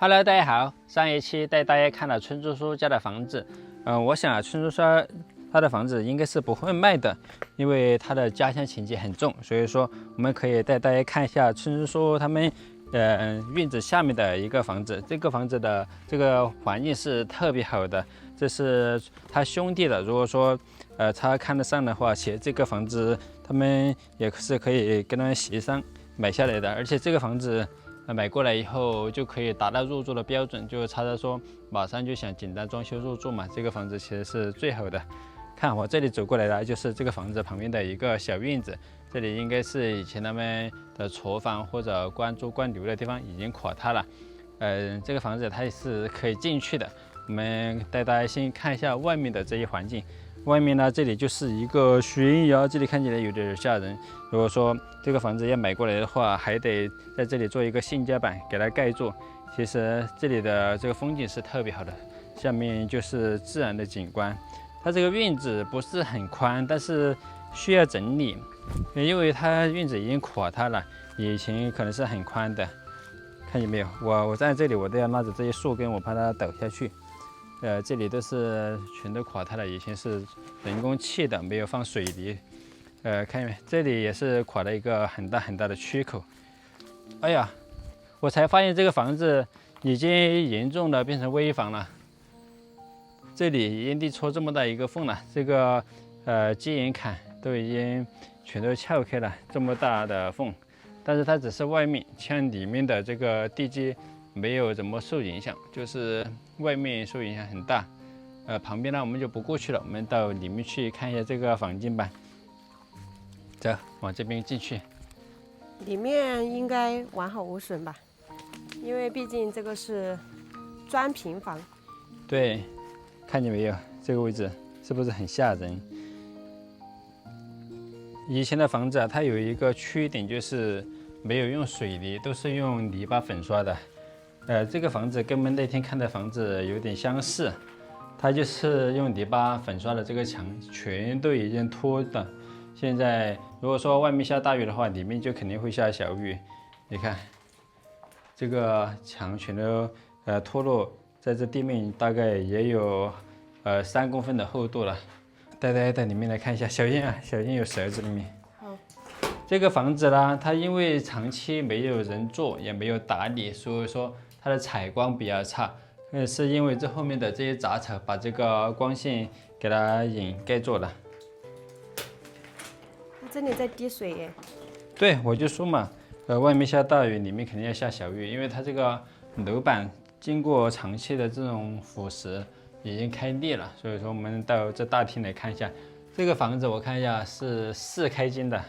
Hello， 大家好。上一期带大家看了春珠叔家的房子，我想春珠叔他的房子应该是不会卖的，因为他的家乡情节很重，所以说我们可以带大家看一下春珠叔他们院子下面的一个房子。这个房子的这个环境是特别好的，这是他兄弟的。如果说他看得上的话，其实这个房子他们也是可以跟他们协商买下来的，而且这个房子。买过来以后就可以达到入住的标准，就差在说马上就想简单装修入住嘛，这个房子其实是最好的。看我这里走过来的就是这个房子旁边的一个小院子，这里应该是以前他们的厨房或者灌猪灌牛的地方已经垮塌了。这个房子它也是可以进去的。我们带大家先看一下外面的这一环境。外面呢，这里就是一个悬崖，这里看起来有点吓人。如果说这个房子要买过来的话，还得在这里做一个性甲板给它盖住。其实这里的这个风景是特别好的，下面就是自然的景观。它这个院子不是很宽，但是需要整理，因为它院子已经垮塌了，以前可能是很宽的。看见没有？我站在这里，我都要拉着这些树根，我怕它倒下去。这里都是全都垮塌了，以前是人工砌的，没有放水泥。看见没？这里也是垮了一个很大很大的缺口。哎呀，我才发现这个房子已经严重的变成危房了。这里烟蒂戳这么大一个缝了，这个接眼坎都已经全都撬开了，这么大的缝。但是它只是外面，像里面的这个地基没有怎么受影响，就是外面受影响很大。旁边呢我们就不过去了，我们到里面去看一下这个房间吧。走，往这边进去。里面应该完好无损吧，因为毕竟这个是砖平房。对，看见没有？这个位置是不是很吓人？以前的房子啊，它有一个缺点就是没有用水泥，都是用泥巴粉刷的。这个房子跟我们那天看的房子有点相似，它就是用泥巴粉刷的这个墙，全都已经脱了。现在如果说外面下大雨的话，里面就肯定会下小雨。你看，这个墙全都脱落，在这地面大概也有3公分的厚度了。带大家到里面来看一下，小燕啊，小燕有蛇子里面。好，这个房子呢，它因为长期没有人做，也没有打理，所以说它的采光比较差。是因为这后面的这些杂草把这个光线给它掩盖住了。这里在滴水耶。对，我就说嘛，外面下大雨，里面肯定要下小雨，因为它这个楼板经过长期的这种腐蚀，已经开裂了。所以说我们到这大厅来看一下，这个房子我看一下是4开间的。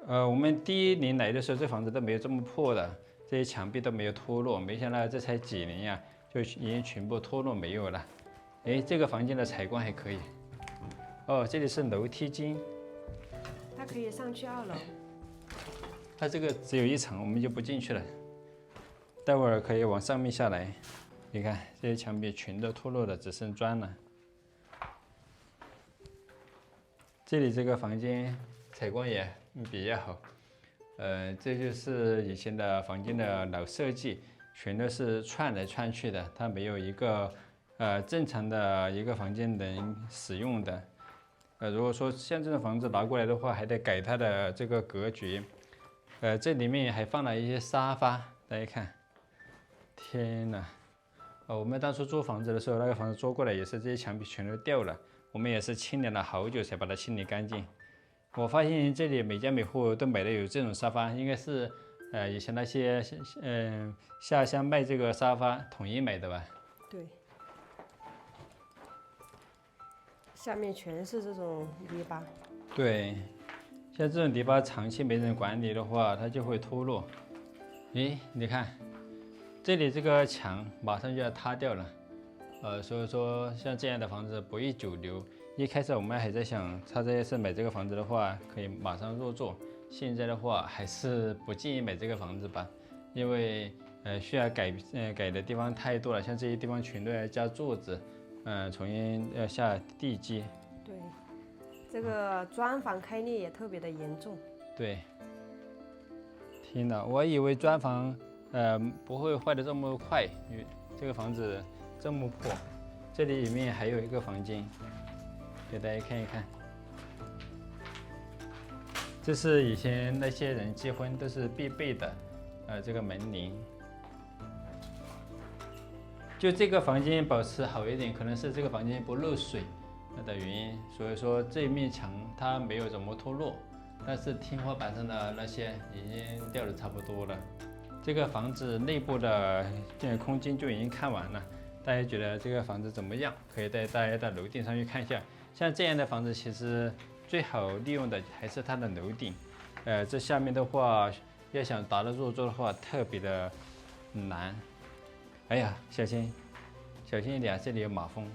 我们第一年来的时候，这房子都没有这么破的，这些墙壁都没有脱落。没想到这才几年呀，就已经全部脱落没有了。哎，这个房间的采光还可以。哦，这里是楼梯间，它可以上去2楼。它这个只有1层，我们就不进去了。待会儿可以往上面下来。你看这些墙壁全都脱落了，只剩砖了。这里这个房间采光也比较好。这就是以前的房间的老设计，全都是串来串去的，它没有一个正常的一个房间能使用的。如果说像这种房子拿过来的话，还得改它的这个格局。这里面还放了一些沙发，大家看，天哪！我们当初租房子的时候，那个房子租过来也是这些墙壁全都掉了，我们也是清理了好久才把它清理干净。我发现这里每家每户都买的有这种沙发，应该是以前那些下乡卖这个沙发统一买的吧？对，下面全是这种泥巴。对，像这种泥巴长期没人管理的话，它就会脱落。诶，你看，这里这个墙马上就要塌掉了。所以说像这样的房子不宜久留。一开始我们还在想，他这是买这个房子的话，可以马上入住。现在的话，还是不建议买这个房子吧，因为需要改的地方太多了，像这些地方全都要加柱子，重新要下地基。对，这个砖房开裂也特别的严重。对，天哪，我以为砖房不会坏得这么快，因为这个房子这么破。这里面还有一个房间，给大家看一看。这是以前那些人结婚都是必备的，这个门铃。就这个房间保持好一点，可能是这个房间不漏水的原因，所以说这面墙它没有怎么脱落，但是天花板上的那些已经掉得差不多了。这个房子内部的这个空间就已经看完了，大家觉得这个房子怎么样？可以带大家到楼顶上去看一下。像这样的房子，其实最好利用的还是它的楼顶。这下面的话，要想达到入住的话，特别的难。哎呀，小心一点，这里有马蜂。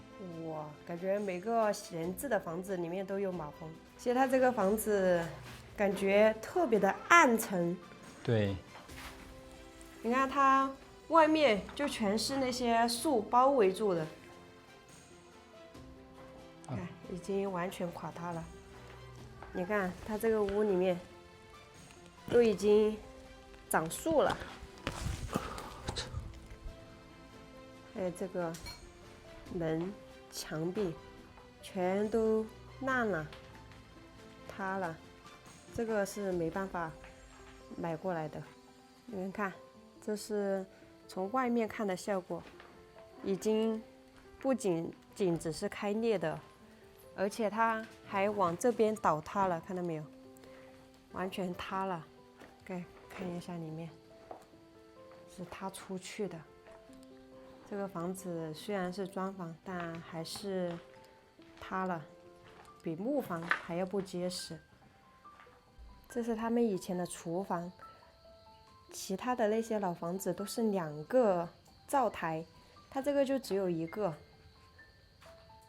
哇，感觉每个闲置的房子里面都有马蜂。其实它这个房子感觉特别的暗沉。对，你看它外面就全是那些树包围住的，看已经完全垮塌了。你看它这个屋里面都已经长树了。还有这个门、墙壁全都烂了、塌了，这个是没办法买过来的。你们看，这是从外面看的效果，已经不仅只是开裂的，而且它还往这边倒塌了，看到没有？完全塌了。看一下里面，是塌出去的。这个房子虽然是砖房，但还是塌了，比木房还要不结实。这是他们以前的厨房，其他的那些老房子都是2个灶台，它这个就只有1个。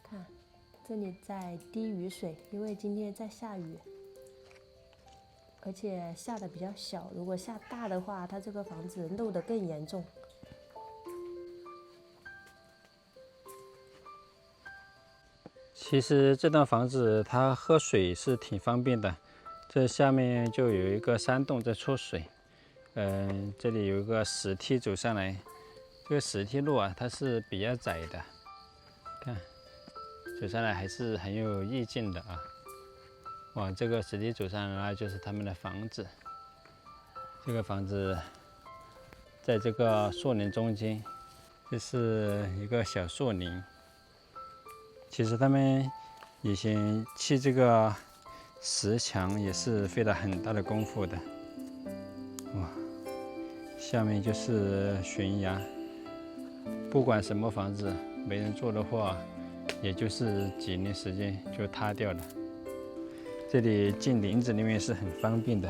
看，这里在滴雨水，因为今天在下雨，而且下的比较小，如果下大的话，它这个房子漏得更严重。其实这栋房子它喝水是挺方便的，这下面就有一个山洞在出水。这里有一个石梯走上来，这个石梯路啊，它是比较窄的，看走上来还是很有意境的啊。往这个石梯走上来就是他们的房子，这个房子在这个树林中间，这是一个小树林。其实他们以前砌这个石墙也是费了很大的功夫的。哇，下面就是悬崖，不管什么房子没人住的话，也就是几年时间就塌掉了。这里进林子里面是很方便的，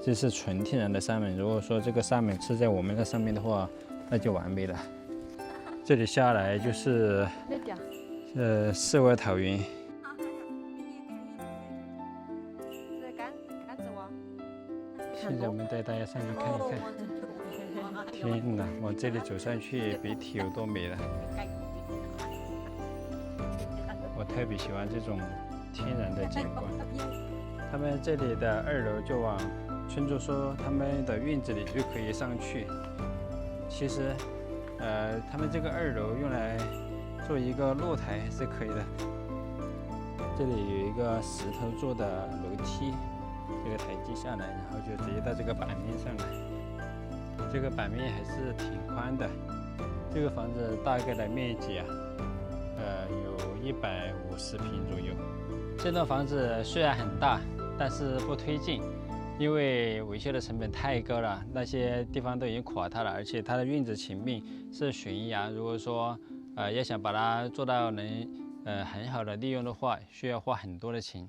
这是纯天然的沙门。如果说这个沙门吃在我们的上面的话，那就完美了。这里下来就是世外桃源。现在我们带大家上去看一看。天哪，往这里走上去，别提有多美了。我特别喜欢这种天然的景观。他们这里的2楼就往村主说他们的院子里就可以上去。其实，他们这个2楼用来做一个露台是可以的。这里有一个石头做的楼梯，这个台阶下来，然后就直接到这个板面上来。这个板面还是挺宽的。这个房子大概的面积啊，有150平左右。这栋房子虽然很大，但是不推进，因为维修的成本太高了，那些地方都已经垮塌了，而且它的院子前面是悬崖，如果说要想把它做到能很好的利用的话，需要花很多的钱。